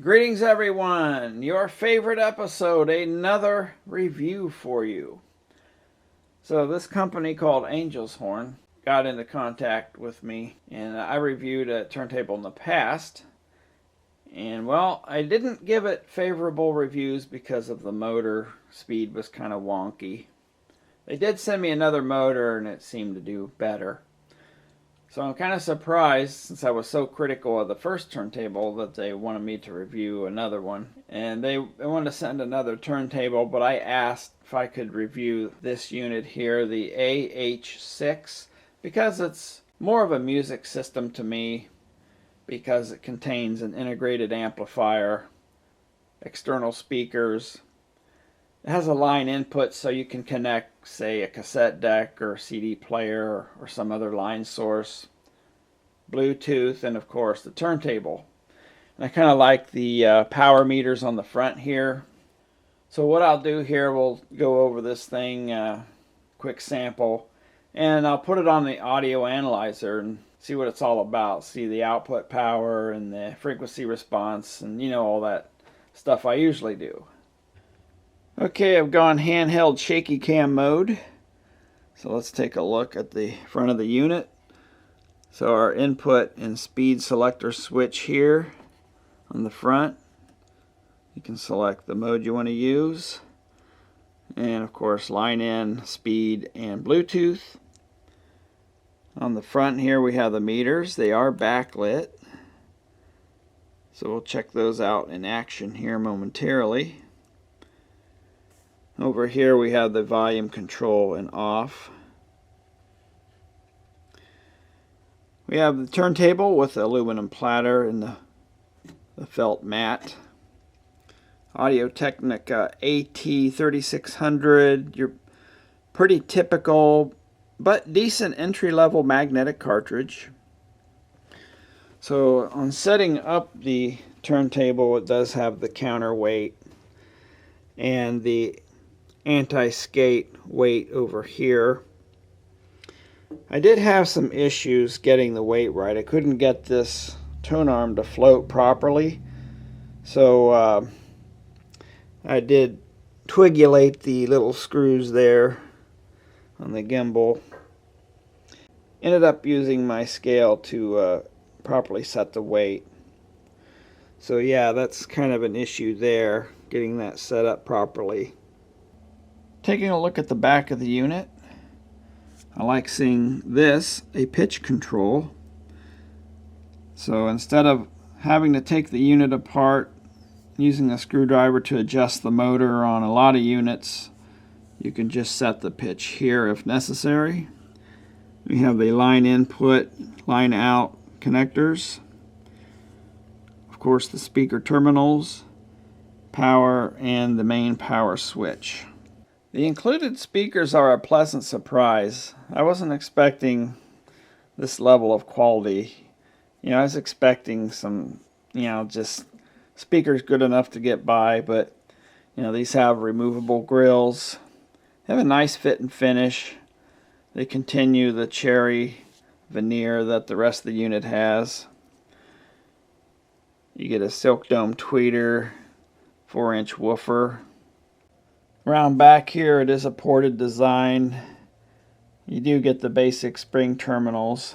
Greetings everyone, your favorite episode, another review for you. So this company called Angel's Horn got into contact with me, and I reviewed a turntable in the past. And well, I didn't give it favorable reviews because of the motor speed was kind of wonky. They did send me another motor and it seemed to do better. So I'm kind of surprised, since I was so critical of the first turntable, that they wanted me to review another one. And they wanted to send another turntable, but I asked if I could review this unit here, the AH6, because it's more of a music system to me, because it contains an integrated amplifier, external speakers. It has a line input so you can connect, say, a cassette deck or CD player or some other line source, Bluetooth, and of course the turntable. And I kind of like the power meters on the front here. So what I'll do here, we'll go over this thing, quick sample, and I'll put it on the audio analyzer and see what it's all about. See the output power and the frequency response and all that stuff I usually do. Okay, I've gone handheld shaky cam mode. So let's take a look at the front of the unit. So our input and speed selector switch here on the front. You can select the mode you want to use. And of course line in, speed, and Bluetooth. On the front here we have the meters. They are backlit. So we'll check those out in action here momentarily. Over here we have the volume control and off. We have the turntable with the aluminum platter and the felt mat. Audio-Technica AT3600, your pretty typical but decent entry-level magnetic cartridge. So on setting up the turntable, it does have the counterweight and the anti-skate weight over here. I did have some issues getting the weight right. I couldn't get this tone arm to float properly, so I did twigulate the little screws there on the gimbal. Ended up using my scale to properly set the weight. So yeah, that's kind of an issue there, getting that set up properly. Taking a look at the back of the unit, I like seeing this, a pitch control. So instead of having to take the unit apart, using a screwdriver to adjust the motor on a lot of units, you can just set the pitch here if necessary. We have the line input, line out connectors. Of course the speaker terminals, power, and the main power switch. The included speakers are a pleasant surprise. I wasn't expecting this level of quality. I was expecting some, just speakers good enough to get by, but these have removable grills. They have a nice fit and finish. They continue the cherry veneer that the rest of the unit has. You get a silk dome tweeter, 4-inch woofer. Around back here, it is a ported design. You do get the basic spring terminals,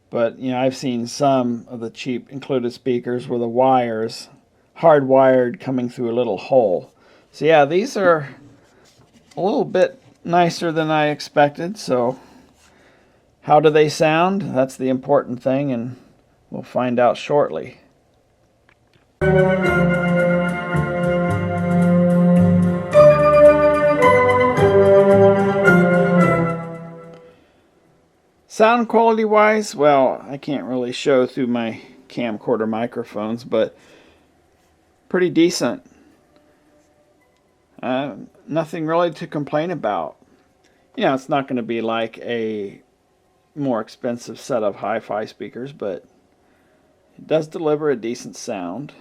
but I've seen some of the cheap included speakers where the wires hardwired coming through a little hole. So yeah, these are a little bit nicer than I expected. So how do they sound? That's the important thing, and we'll find out shortly. Sound quality wise, well, I can't really show through my camcorder microphones, but pretty decent. Nothing really to complain about. It's not going to be like a more expensive set of hi-fi speakers, but it does deliver a decent sound.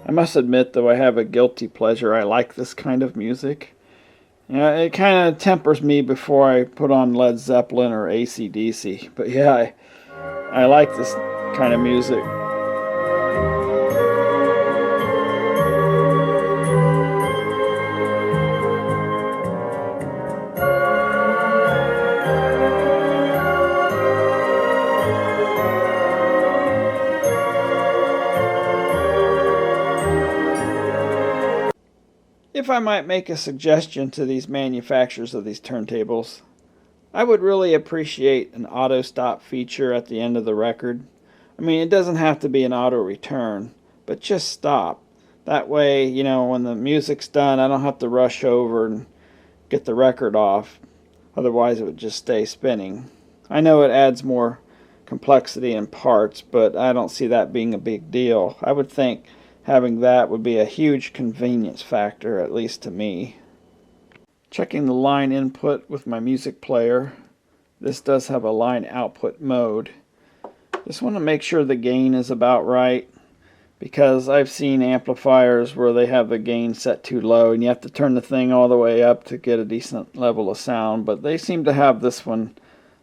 I must admit, though, I have a guilty pleasure. I like this kind of music. Yeah, it kind of tempers me before I put on Led Zeppelin or AC/DC. But yeah, I like this kind of music. If I might make a suggestion to these manufacturers of these turntables, I would really appreciate an auto stop feature at the end of the record. I mean, it doesn't have to be an auto return, but just stop. That way, when the music's done, I don't have to rush over and get the record off. Otherwise, it would just stay spinning. I know it adds more complexity in parts, but I don't see that being a big deal. I would think having that would be a huge convenience factor, at least to me. Checking the line input with my music player. This does have a line output mode. Just want to make sure the gain is about right, because I've seen amplifiers where they have the gain set too low and you have to turn the thing all the way up to get a decent level of sound, but they seem to have this one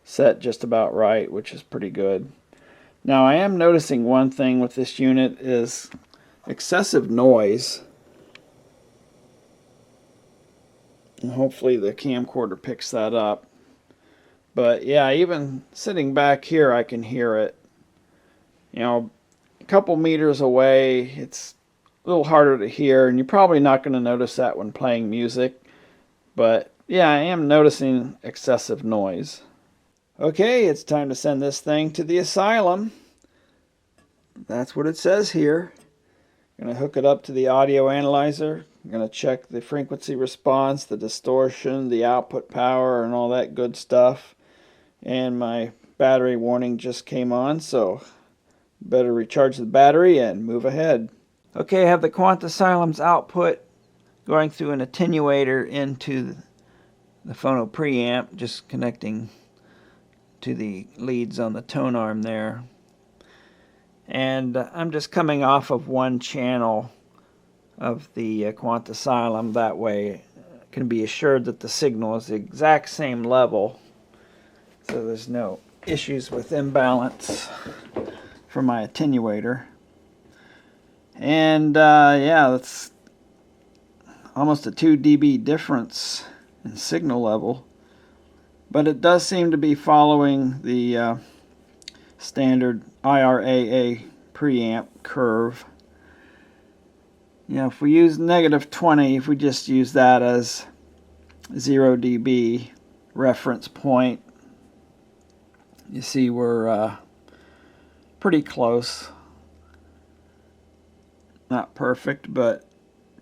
set just about right, which is pretty good. Now I am noticing one thing with this unit is excessive noise, and hopefully the camcorder picks that up. But yeah, even sitting back here I can hear it. A couple meters away it's a little harder to hear, and you're probably not going to notice that when playing music, but yeah, I am noticing excessive noise. Okay, it's time to send this thing to the asylum. That's what it says here. I'm going to hook it up to the audio analyzer. I'm going to check the frequency response, the distortion, the output power, and all that good stuff. And my battery warning just came on, so better recharge the battery and move ahead. Okay, I have the Quant Asylum's output going through an attenuator into the phono preamp, just connecting to the leads on the tone arm there. And I'm just coming off of one channel of the Quant Asylum. That way I can be assured that the signal is the exact same level, so there's no issues with imbalance for my attenuator. And yeah, that's almost a 2 dB difference in signal level, but it does seem to be following the standard IRAA preamp curve. If we use -20, if we just use that as 0 dB reference point, you see we're pretty close. Not perfect, but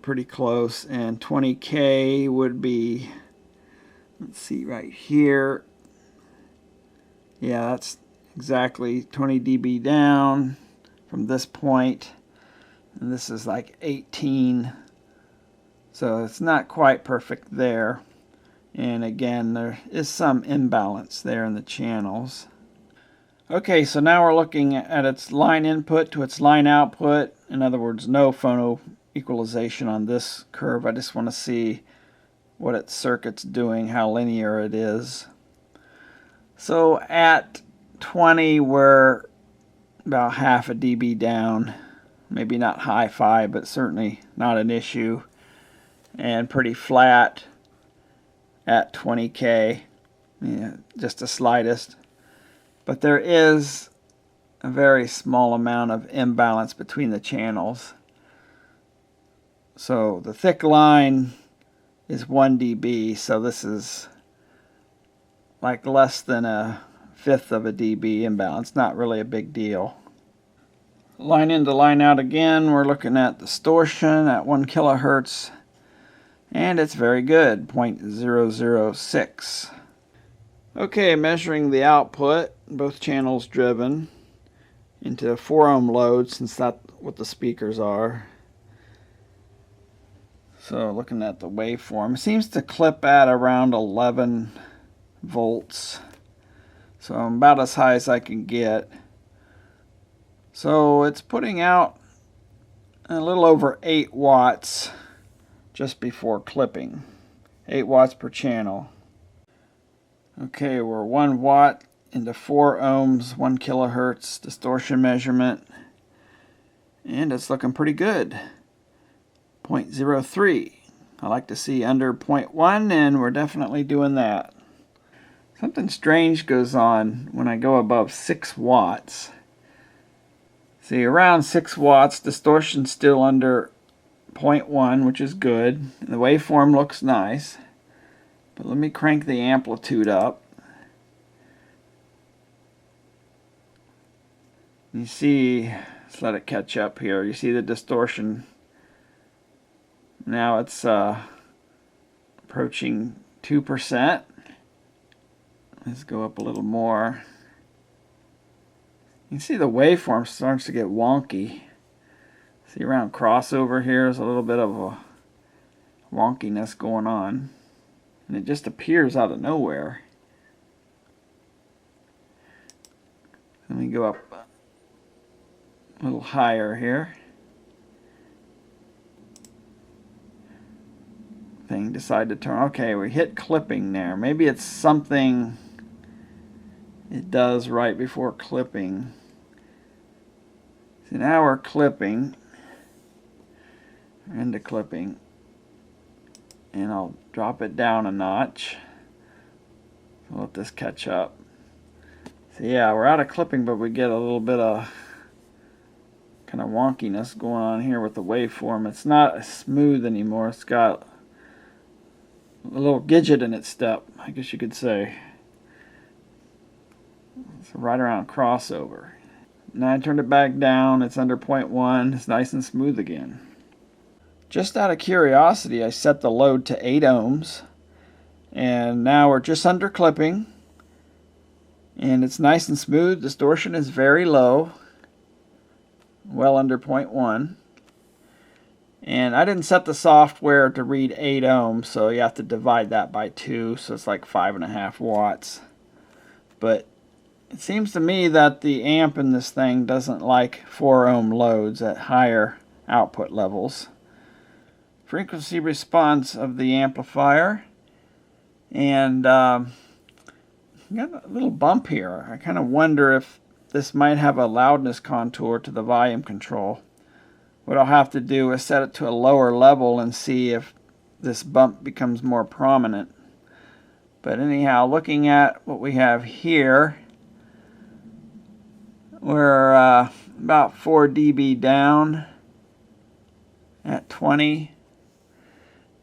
pretty close. And 20K would be, let's see, right here. Yeah, that's exactly 20 dB down from this point, and this is like 18, so it's not quite perfect there. And again, there is some imbalance there in the channels. Okay, so now we're looking at its line input to its line output. In other words, no phono equalization on this curve. I just want to see what its circuit's doing, how linear it is. So at 20 we're about half a dB down, maybe not hi-fi, but certainly not an issue, and pretty flat at 20K, just the slightest. But there is a very small amount of imbalance between the channels. So the thick line is 1 dB, so this is like less than a fifth of a dB imbalance, not really a big deal. Line in to line out again, we're looking at distortion at 1 kilohertz, and it's very good, 0.006. Okay, measuring the output, both channels driven into a 4 ohm load, since that's what the speakers are. So looking at the waveform, it seems to clip at around 11 volts. So I'm about as high as I can get. So it's putting out a little over 8 watts just before clipping. 8 watts per channel. Okay, we're 1 watt into 4 ohms, 1 kilohertz distortion measurement. And it's looking pretty good. 0.03. I like to see under 0.1, and we're definitely doing that. Something strange goes on when I go above 6 watts. See, around 6 watts, distortion's still under 0.1, which is good. The waveform looks nice. But let me crank the amplitude up. You see, let's let it catch up here. You see the distortion. Now it's approaching 2%. Let's go up a little more. You can see the waveform starts to get wonky. See, around crossover here, there's a little bit of a wonkiness going on. And it just appears out of nowhere. Let me go up a little higher here. Thing decided to turn. Okay, we hit clipping there. Maybe it's something it does right before clipping. So now we're clipping. We're into clipping. And I'll drop it down a notch. So let this catch up. So yeah, we're out of clipping, but we get a little bit of kind of wonkiness going on here with the waveform. It's not smooth anymore. It's got a little gidget in its step, I guess you could say. It's right around crossover. Now I turned it back down. It's under 0.1. It's nice and smooth again. Just out of curiosity, I set the load to 8 ohms. And now we're just under clipping. And it's nice and smooth. Distortion is very low. Well under 0.1. And I didn't set the software to read 8 ohms, so you have to divide that by 2, so it's like 5.5 watts. But it seems to me that the amp in this thing doesn't like 4 ohm loads at higher output levels. Frequency response of the amplifier. And got a little bump here. I kind of wonder if this might have a loudness contour to the volume control. What I'll have to do is set it to a lower level and see if this bump becomes more prominent. But anyhow, looking at what we have here, we're about 4 dB down at 20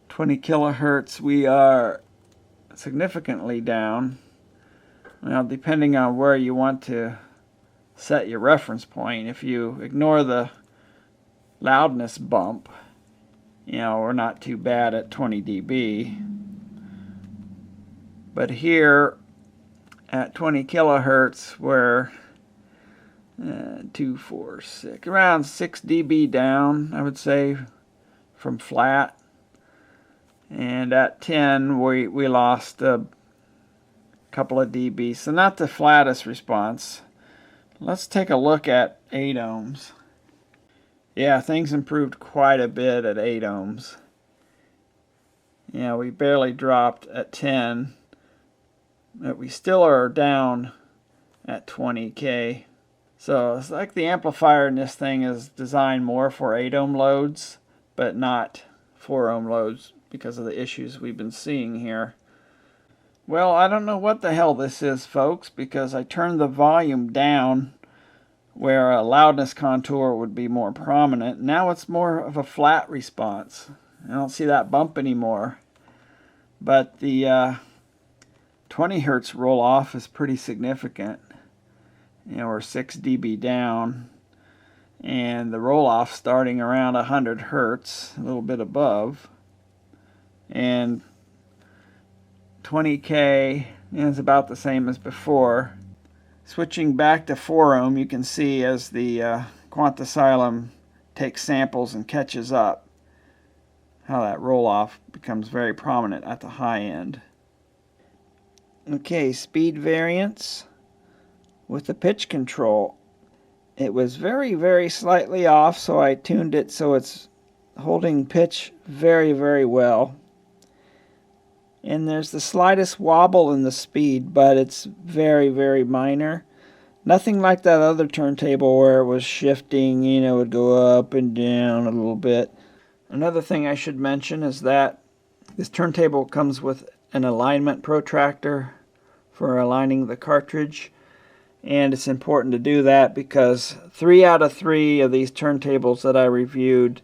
kilohertz. We are significantly down. Now, depending on where you want to set your reference point, if you ignore the loudness bump, you know, we're not too bad at 20 dB. But here at 20 kilohertz, we're 2, 4, 6, around 6 dB down, I would say, from flat. And at 10, we lost a couple of dB. So not the flattest response. Let's take a look at 8 ohms. Yeah, things improved quite a bit at 8 ohms. Yeah, we barely dropped at 10, but we still are down at 20K. So it's like the amplifier in this thing is designed more for 8 ohm loads, but not 4 ohm loads because of the issues we've been seeing here. Well, I don't know what the hell this is, folks, because I turned the volume down where a loudness contour would be more prominent. Now it's more of a flat response. I don't see that bump anymore. But the 20 hertz roll off is pretty significant. You know, we're 6 dB down. And the roll off starting around 100 hertz, a little bit above. And 20K is about the same as before. Switching back to 4 ohm, you can see as the Quant Asylum takes samples and catches up, how that roll-off becomes very prominent at the high end. Okay, speed variance with the pitch control. It was very, very slightly off, so I tuned it so it's holding pitch very, very well. and there's the slightest wobble in the speed, but it's very, very minor. Nothing like that other turntable where it was shifting, it would go up and down a little bit. Another thing I should mention is that this turntable comes with an alignment protractor for aligning the cartridge. And it's important to do that because 3 out of 3 of these turntables that I reviewed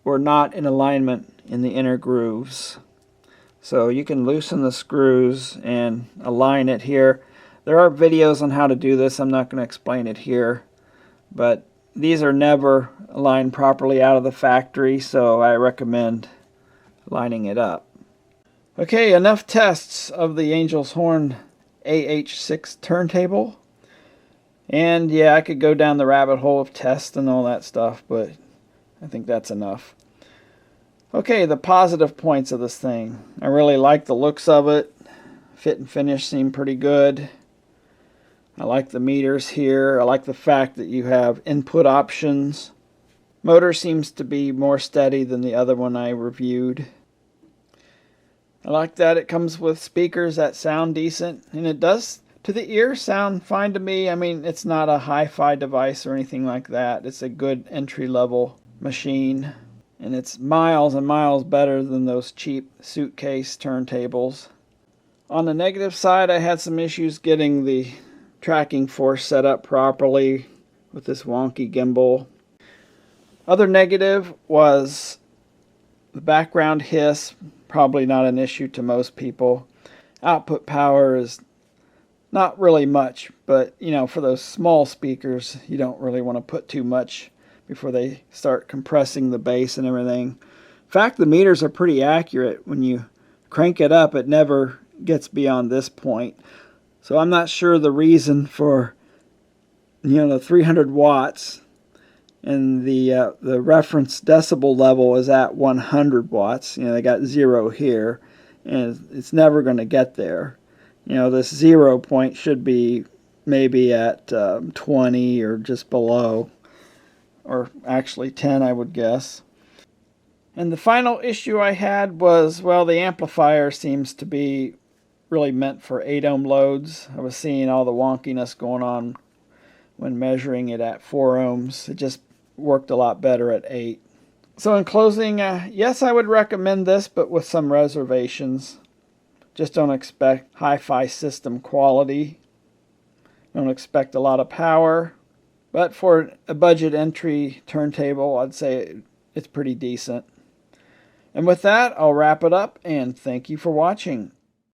were not in alignment in the inner grooves. So you can loosen the screws and align it here. There are videos on how to do this. I'm not going to explain it here. But these are never aligned properly out of the factory, so I recommend lining it up. Okay, enough tests of the Angel's Horn AH6 turntable. And yeah, I could go down the rabbit hole of tests and all that stuff, but I think that's enough. Okay, the positive points of this thing. I really like the looks of it. Fit and finish seem pretty good. I like the meters here. I like the fact that you have input options. Motor seems to be more steady than the other one I reviewed. I like that it comes with speakers that sound decent, and it does, to the ear, sound fine to me. I mean, it's not a hi-fi device or anything like that. It's a good entry-level machine, and it's miles and miles better than those cheap suitcase turntables. On the negative side, I had some issues getting the tracking force set up properly with this wonky gimbal. Other negative was the background hiss. Probably not an issue to most people. Output power is not really much, but for those small speakers, you don't really want to put too much before they start compressing the bass and everything. In fact, the meters are pretty accurate. When you crank it up, it never gets beyond this point. So I'm not sure the reason for the 300 watts and the reference decibel level is at 100 watts. They got 0 here, and it's never going to get there. This 0 point should be maybe at 20 or just below, or actually 10, I would guess. And the final issue I had was, well, the amplifier seems to be really meant for 8 ohm loads. I was seeing all the wonkiness going on when measuring it at 4 ohms. It just worked a lot better at 8. So in closing, yes, I would recommend this, but with some reservations. Just don't expect hi-fi system quality. Don't expect a lot of power. But for a budget entry turntable, I'd say it's pretty decent. And with that, I'll wrap it up, and thank you for watching.